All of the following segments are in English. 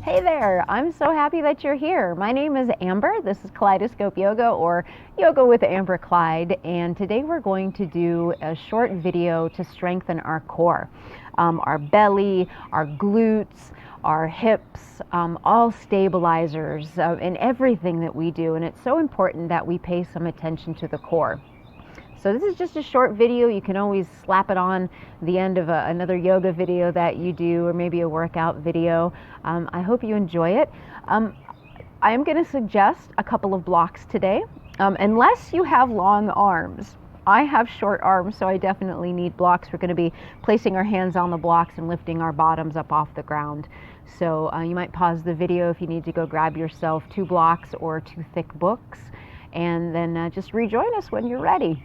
Hey there, I'm so happy that you're here. My name is Amber. This is Kaleidoscope Yoga, or Yoga with Amber Kleid, and today we're going to do a short video to strengthen our core, our belly, our glutes, our hips, all stabilizers in everything that we do, and it's so important that we pay some attention to the core. So this is just a short video. You can always slap it on the end of another yoga video that you do, or maybe a workout video. I hope you enjoy it. I'm going to suggest a couple of blocks today, unless you have long arms. I have short arms, so I definitely need blocks. We're going to be placing our hands on the blocks and lifting our bottoms up off the ground. So you might pause the video if you need to go grab yourself 2 blocks or 2 thick books, and then just rejoin us when you're ready.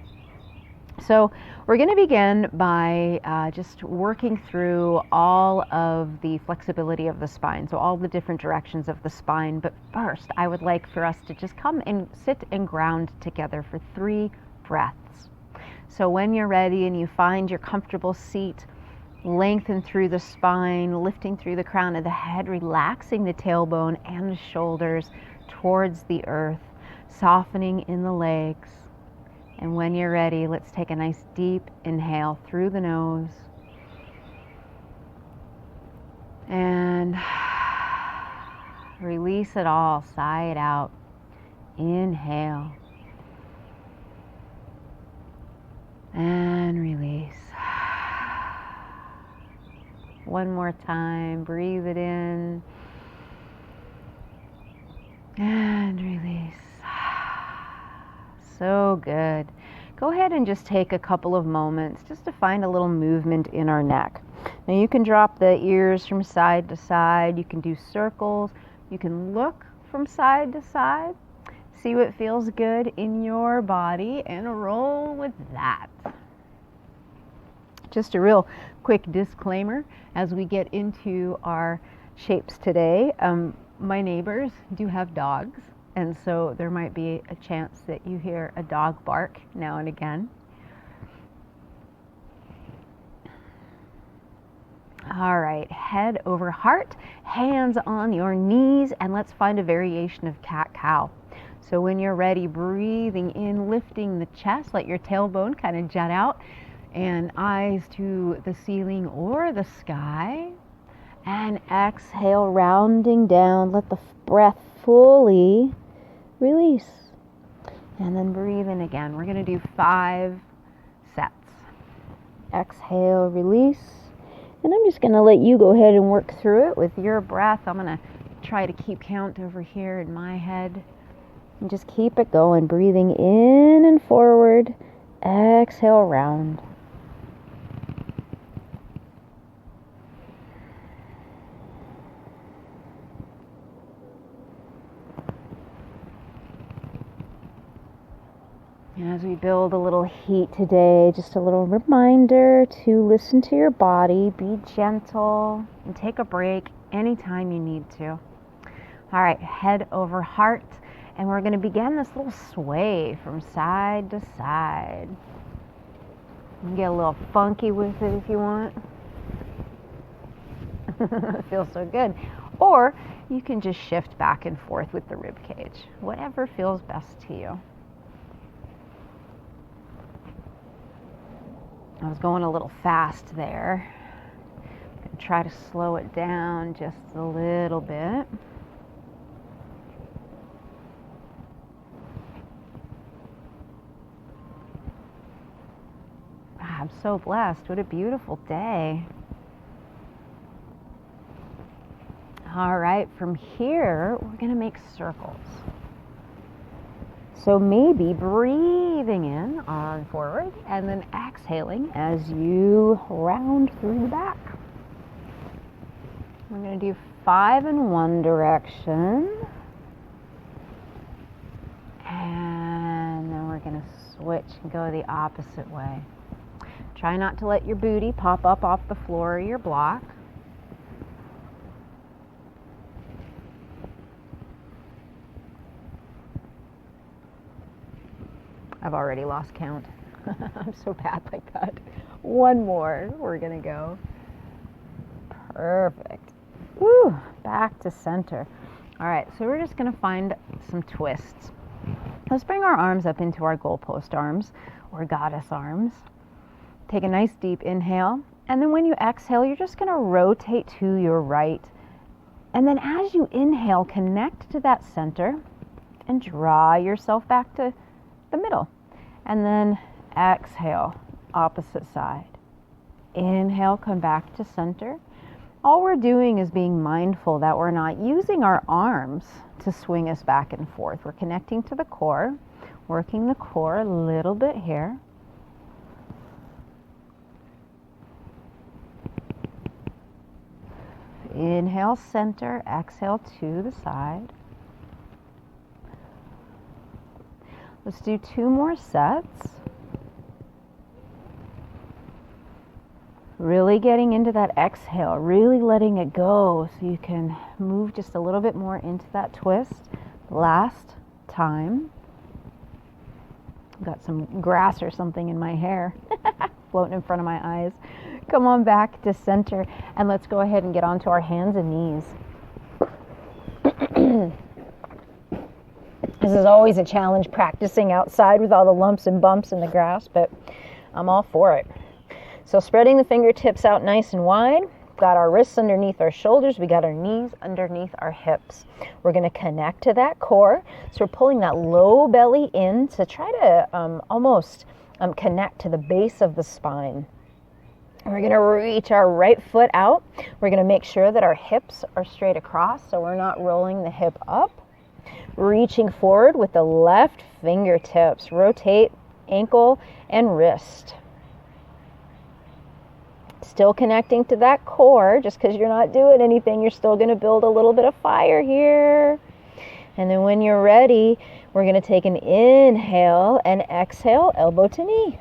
So we're going to begin by just working through all of the flexibility of the spine, so all the different directions of the spine. But first, I would like for us to just come and sit and ground together for 3 breaths. So when you're ready and you find your comfortable seat, lengthen through the spine, lifting through the crown of the head, relaxing the tailbone and the shoulders towards the earth, softening in the legs. And when you're ready, let's take a nice deep inhale through the nose. And release it all, sigh it out. Inhale. And release. One more time, breathe it in. And release. So good. Go ahead and just take a couple of moments just to find a little movement in our neck. Now you can drop the ears from side to side. You can do circles. You can look from side to side. See what feels good in your body and roll with that. Just a real quick disclaimer as we get into our shapes today. My neighbors do have dogs. And so there might be a chance that you hear a dog bark now and again. All right, head over heart, hands on your knees, and let's find a variation of cat-cow. So when you're ready, breathing in, lifting the chest, let your tailbone kind of jut out, and eyes to the ceiling or the sky. And exhale, rounding down, let the breath fully release. And then breathe in again. We're going to do 5 sets. Exhale, release. And I'm just going to let you go ahead and work through it with your breath. I'm going to try to keep count over here in my head. And just keep it going. Breathing in and forward. Exhale, round. And as we build a little heat today, just a little reminder to listen to your body, be gentle, and take a break anytime you need to. All right, head over heart, and we're going to begin this little sway from side to side. You can get a little funky with it if you want. It feels so good. Or you can just shift back and forth with the rib cage, whatever feels best to you. I was going a little fast there. I'm going to try to slow it down just a little bit. I'm so blessed. What a beautiful day. All right, from here, we're going to make circles. So maybe breathing in on forward and then exhaling as you round through the back. We're going to do 5 in one direction. And then we're going to switch and go the opposite way. Try not to let your booty pop up off the floor or your block. I've already lost count. I'm so bad like that. One more. We're going to go. Perfect. Woo, back to center. All right, so we're just gonna find some twists. Let's bring our arms up into our goalpost arms or goddess arms. Take a nice deep inhale, and then when you exhale, you're just gonna rotate to your right. And then as you inhale, connect to that center and draw yourself back to the middle. And then exhale, opposite side. Inhale, come back to center. All we're doing is being mindful that we're not using our arms to swing us back and forth. We're connecting to the core, working the core a little bit here. Inhale, center, exhale to the side. Let's do 2 more sets. Really getting into that exhale, really letting it go so you can move just a little bit more into that twist. Last time. Got some grass or something in my hair floating in front of my eyes. Come on back to center, and let's go ahead and get onto our hands and knees. This is always a challenge, practicing outside with all the lumps and bumps in the grass, but I'm all for it. So spreading the fingertips out nice and wide. Got our wrists underneath our shoulders. We got our knees underneath our hips. We're going to connect to that core. So we're pulling that low belly in to try to almost connect to the base of the spine. We're going to reach our right foot out. We're going to make sure that our hips are straight across so we're not rolling the hip up. Reaching forward with the left fingertips. Rotate ankle and wrist. Still connecting to that core. Just because you're not doing anything, you're still going to build a little bit of fire here. And then when you're ready, we're going to take an inhale and exhale, elbow to knee.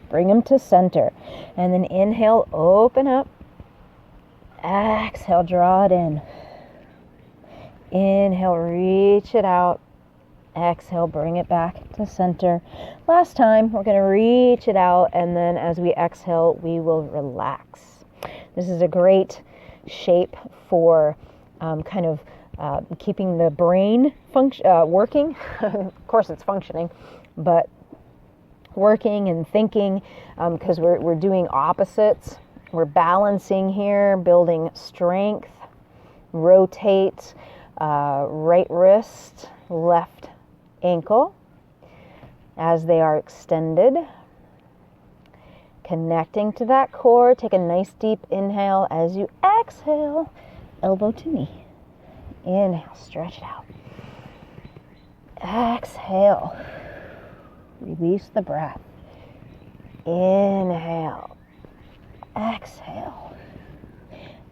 Bring them to center. And then inhale, open up. Exhale, draw it in. Inhale, reach it out. Exhale, bring it back to center. Last time, we're going to reach it out, and then as we exhale, we will relax. This is a great shape for keeping the brain working. Of course, it's functioning, but working and thinking, because we're doing opposites. We're balancing here, building strength. Rotate right wrist, left ankle as they are extended. Connecting to that core. Take a nice deep inhale as you exhale, elbow to knee. Inhale, stretch it out. Exhale, release the breath. Inhale, exhale.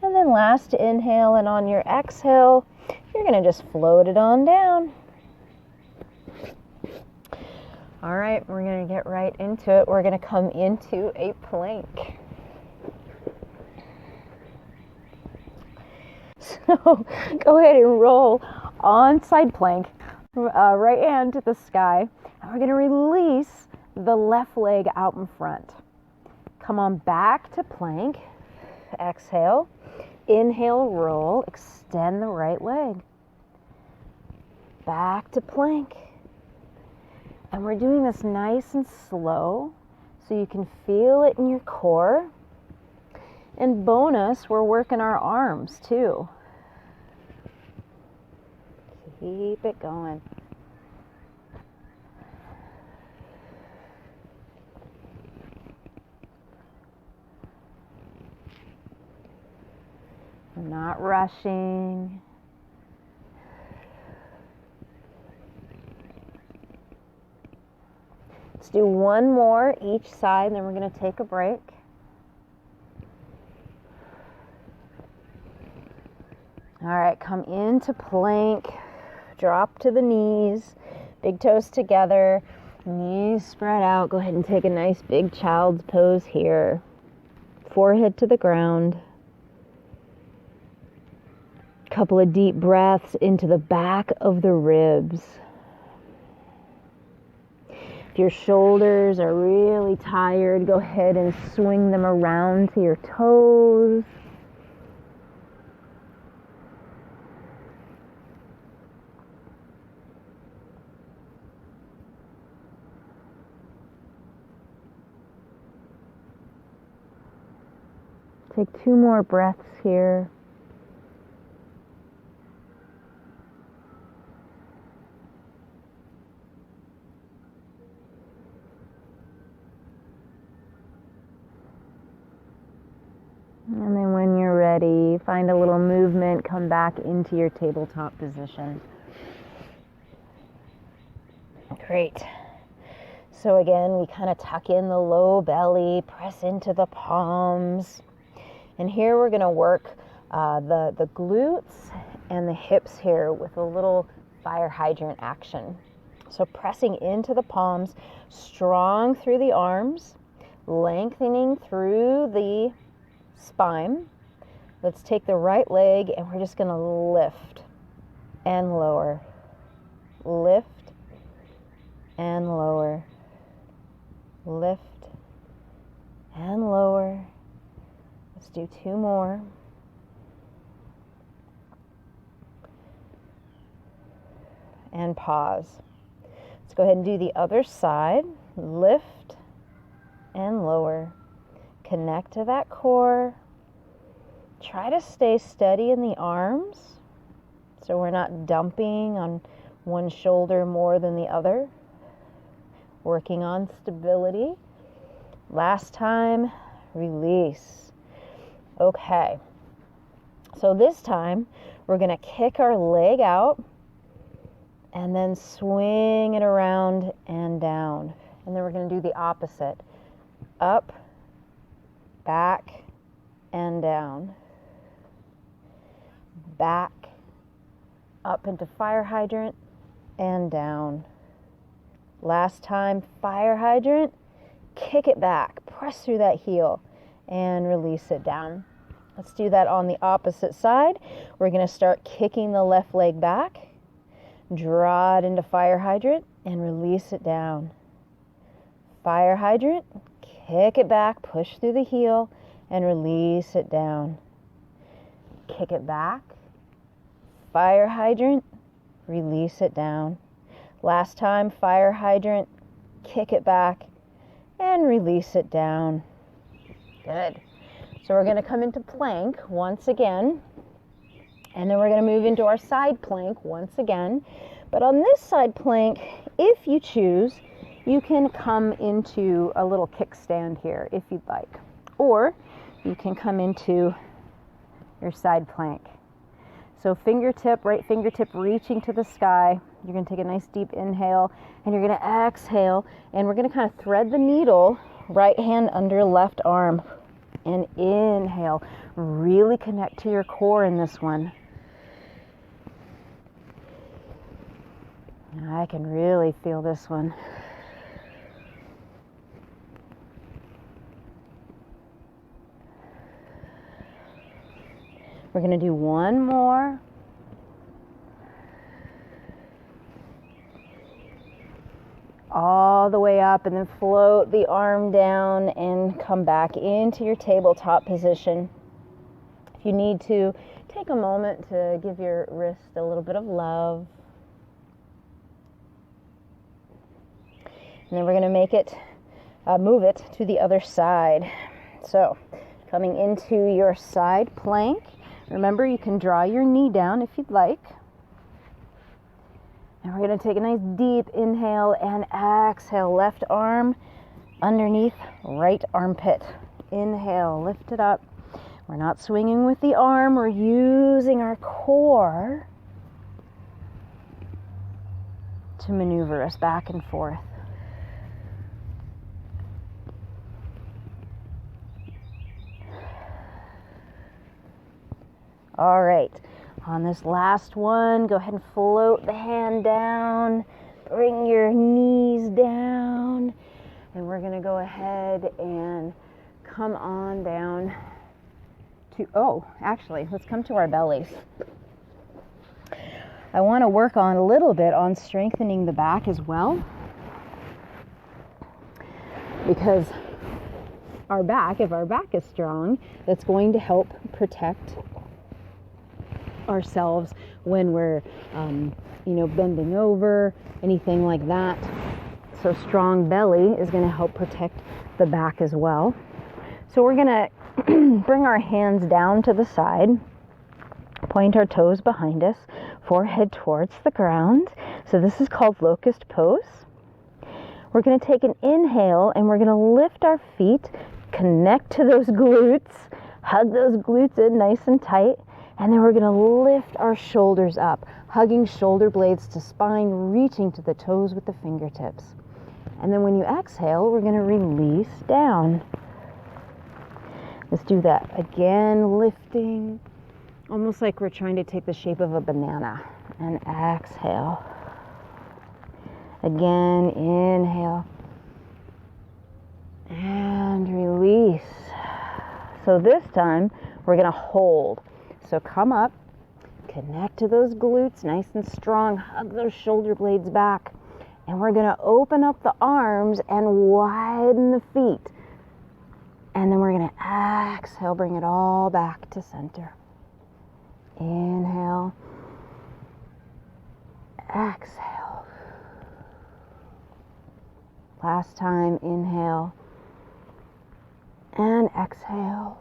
And then last inhale, and on your exhale, you're going to just float it on down. All right, we're going to get right into it. We're going to come into a plank. So go ahead and roll on side plank, right hand to the sky. And we're going to release the left leg out in front. Come on back to plank. Exhale. Inhale, roll. Extend the right leg. Back to plank. And we're doing this nice and slow so you can feel it in your core. And bonus, we're working our arms too. Keep it going. We're not rushing. Let's do one more each side, and then we're going to take a break. All right, come into plank. Drop to the knees. Big toes together. Knees spread out. Go ahead and take a nice big child's pose here. Forehead to the ground. Couple of deep breaths into the back of the ribs. If your shoulders are really tired, go ahead and swing them around to your toes. Take 2 more breaths here. And then when you're ready, find a little movement, come back into your tabletop position. Great. So again, we kind of tuck in the low belly, press into the palms. And here we're going to work the glutes and the hips here with a little fire hydrant action. So pressing into the palms, strong through the arms, lengthening through the spine. Let's take the right leg and we're just going to lift and lower. Lift and lower. Lift and lower. Let's do 2 more. And pause. Let's go ahead and do the other side. Lift and lower. Connect to that core. Try to stay steady in the arms so we're not dumping on one shoulder more than the other. Working on stability. Last time, release. Okay. So this time, we're going to kick our leg out and then swing it around and down. And then we're going to do the opposite. Up, back, and down. Back, up into fire hydrant, and down. Last time, fire hydrant, kick it back, press through that heel, and release it down. Let's do that on the opposite side. We're going to start kicking the left leg back, draw it into fire hydrant, and release it down. Fire hydrant, kick it back, push through the heel, and release it down. Kick it back, fire hydrant, release it down. Last time, fire hydrant, kick it back, and release it down. Good. So we're going to come into plank once again, and then we're going to move into our side plank once again. But on this side plank, if you choose, you can come into a little kickstand here if you'd like. Or you can come into your side plank. So fingertip, right fingertip reaching to the sky. You're going to take a nice deep inhale, and you're going to exhale, and we're going to kind of thread the needle, right hand under left arm, and inhale. Really connect to your core in this one. I can really feel this one. We're going to do one more. All the way up, and then float the arm down and come back into your tabletop position. If you need to, take a moment to give your wrist a little bit of love. And then we're going to make it, move it to the other side. So, coming into your side plank. Remember, you can draw your knee down if you'd like. And we're going to take a nice deep inhale and exhale. Left arm underneath right armpit. Inhale, lift it up. We're not swinging with the arm. We're using our core to maneuver us back and forth. All right. On this last one, go ahead and float the hand down, bring your knees down, and we're going to go ahead and come on down to, actually, let's come to our bellies. I want to work on a little bit on strengthening the back as well, because our back, if our back is strong, that's going to help protect ourselves when we're bending over, anything like that. So strong belly is going to help protect the back as well. So we're going to Bring our hands down to the side. Point our toes behind us, forehead towards the ground. So this is called locust pose. We're going to take an inhale and we're going to lift our feet, connect to those glutes, hug those glutes in nice and tight, and then we're going to lift our shoulders up, hugging shoulder blades to spine, reaching to the toes with the fingertips. And then when you exhale, we're going to release down. Let's do that again, lifting, almost like we're trying to take the shape of a banana, and exhale. Again, inhale and release. So this time we're going to hold. So come up, connect to those glutes nice and strong, hug those shoulder blades back, and we're going to open up the arms and widen the feet. And then we're going to exhale, bring it all back to center. Inhale, exhale. Last time, inhale and exhale.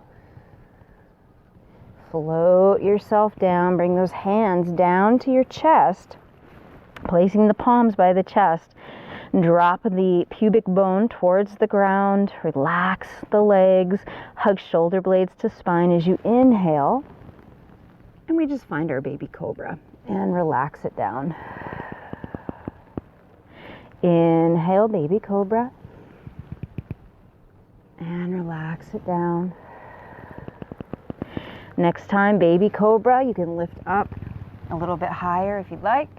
Float yourself down. Bring those hands down to your chest, placing the palms by the chest. Drop the pubic bone towards the ground. Relax the legs. Hug shoulder blades to spine as you inhale. And we just find our baby cobra and relax it down. Inhale, baby cobra, and relax it down. Next time, baby cobra, you can lift up a little bit higher if you'd like,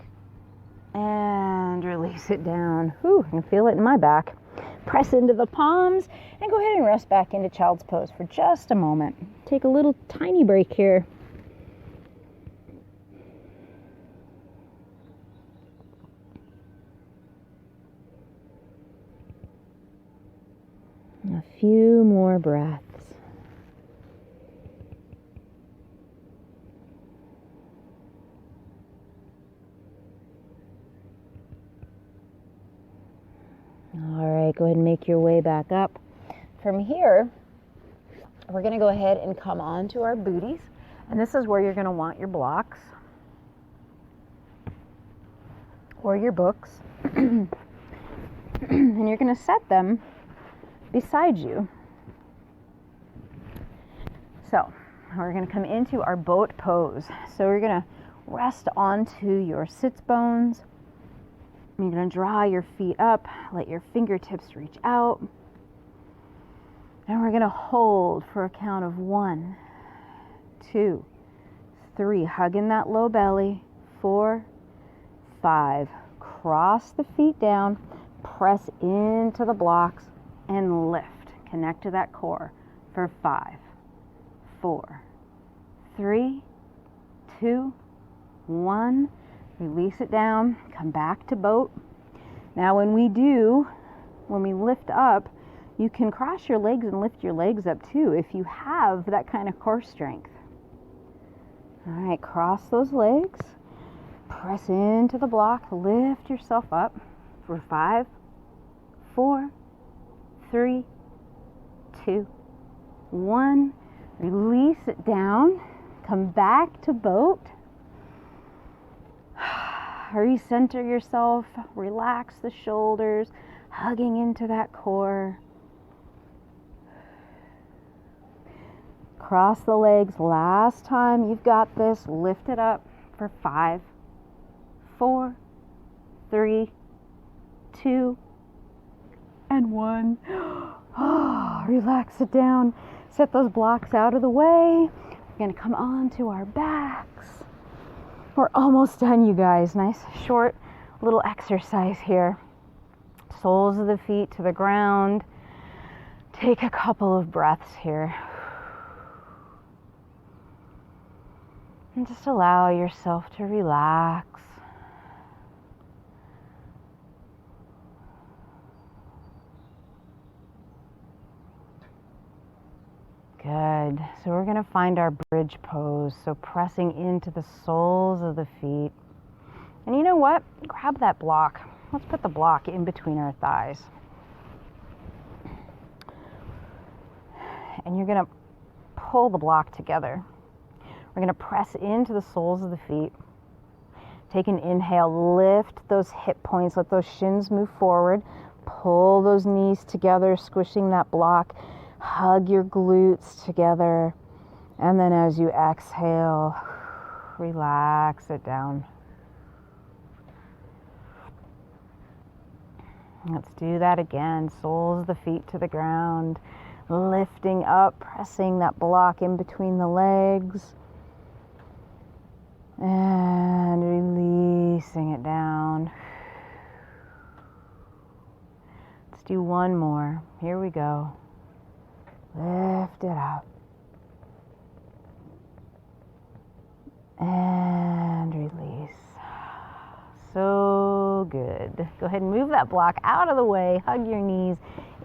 and release it down. Whew, I can feel it in my back. Press into the palms, and go ahead and rest back into child's pose for just a moment. Take a little tiny break here. A few more breaths. All right, go ahead and make your way back up. From here, we're going to go ahead and come on to our booties. And this is where you're going to want your blocks or your books. And you're going to set them beside you. So we're going to come into our boat pose. So we're going to rest onto your sits bones. You're going to draw your feet up, let your fingertips reach out. And we're going to hold for a count of 1, 2, 3. Hug in that low belly. 4, 5. Cross the feet down. Press into the blocks and lift. Connect to that core for 5, 4, 3, 2, 1. Release it down. Come back to boat. Now when we lift up, you can cross your legs and lift your legs up too if you have that kind of core strength. All right, cross those legs. Press into the block. Lift yourself up for 5, 4, 3, 2, 1. Release it down. Come back to boat. Recenter yourself. Relax the shoulders, hugging into that core. Cross the legs. Last time. You've got this. Lift it up for 5, 4, 3, 2, and 1. Relax it down. Set those blocks out of the way. We're going to come on to our backs. We're almost done, you guys. Nice short little exercise here. Soles of the feet to the ground. Take a couple of breaths here. And just allow yourself to relax. Good. So we're going to find our bridge pose. So pressing into the soles of the feet. And you know what? Grab that block. Let's put the block in between our thighs. And you're going to pull the block together. We're going to press into the soles of the feet. Take an inhale, lift those hip points, let those shins move forward. Pull those knees together, squishing that block. Hug your glutes together. And then as you exhale, relax it down. Let's do that again. Soles of the feet to the ground. Lifting up, pressing that block in between the legs. And releasing it down. Let's do one more. Here we go. Lift it up. And release. So good. Go ahead and move that block out of the way. Hug your knees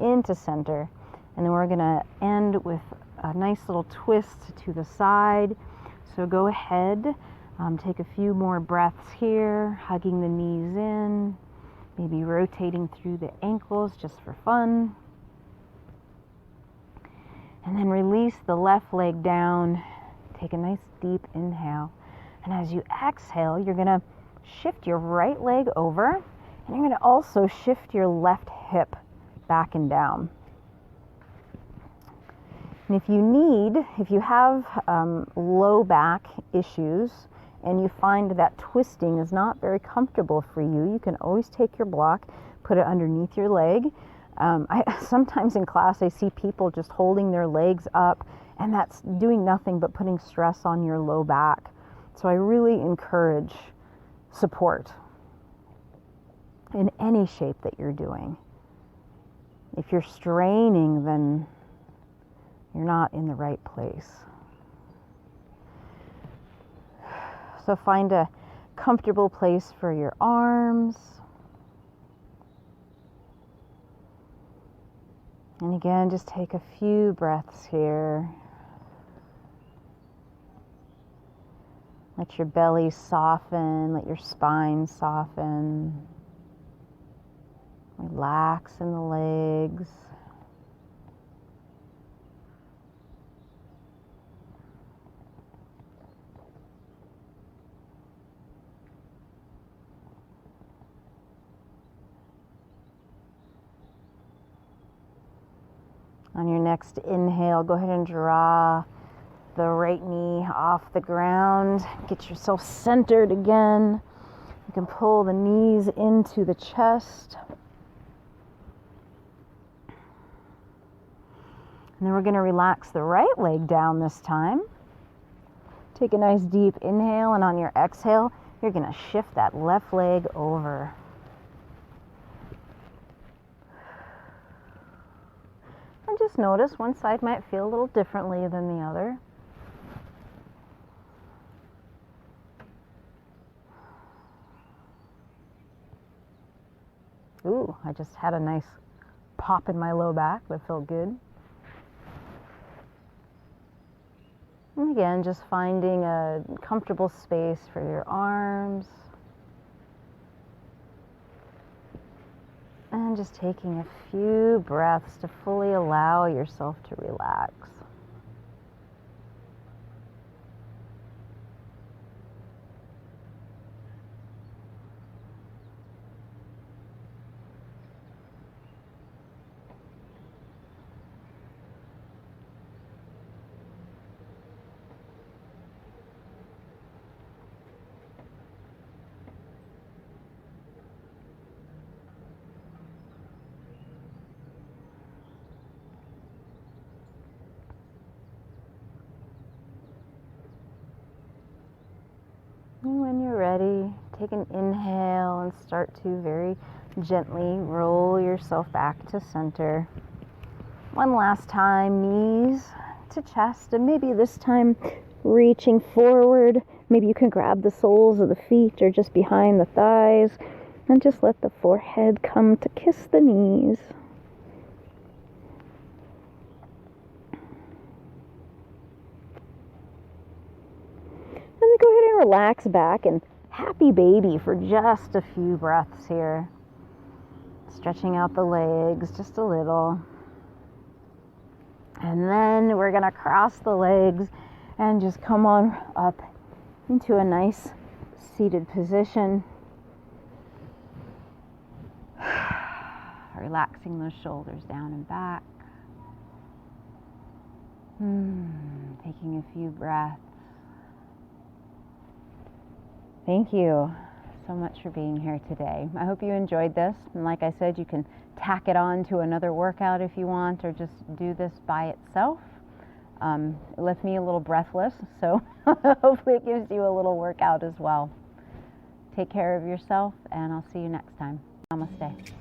into center. And then we're going to end with a nice little twist to the side. So go ahead. Take a few more breaths here, hugging the knees in, maybe rotating through the ankles just for fun. And then release the left leg down. Take a nice deep inhale. And as you exhale, you're going to shift your right leg over, and you're going to also shift your left hip back and down. And if you have low back issues, and you find that twisting is not very comfortable for you, you can always take your block, put it underneath your leg. Sometimes in class I see people just holding their legs up, and that's doing nothing but putting stress on your low back. So I really encourage support in any shape that you're doing. If you're straining, then you're not in the right place. So find a comfortable place for your arms. And again, just take a few breaths here. Let your belly soften, let your spine soften. Relax in the legs. On your next inhale, go ahead and draw the right knee off the ground. Get yourself centered again. You can pull the knees into the chest. And then we're going to relax the right leg down this time. Take a nice deep inhale, and on your exhale, you're going to shift that left leg over. And just notice one side might feel a little differently than the other. Ooh, I just had a nice pop in my low back. That felt good. And again, just finding a comfortable space for your arms. And just taking a few breaths to fully allow yourself to relax. And when you're ready, take an inhale and start to very gently roll yourself back to center. One last time, knees to chest, and maybe this time reaching forward. Maybe you can grab the soles of the feet or just behind the thighs, and just let the forehead come to kiss the knees. And then go ahead and relax back and happy baby for just a few breaths here. Stretching out the legs just a little. And then we're gonna cross the legs and just come on up into a nice seated position. Relaxing those shoulders down and back. Taking a few breaths. Thank you so much for being here today. I hope you enjoyed this. And like I said, you can tack it on to another workout if you want, or just do this by itself. It left me a little breathless, so hopefully it gives you a little workout as well. Take care of yourself, and I'll see you next time. Namaste.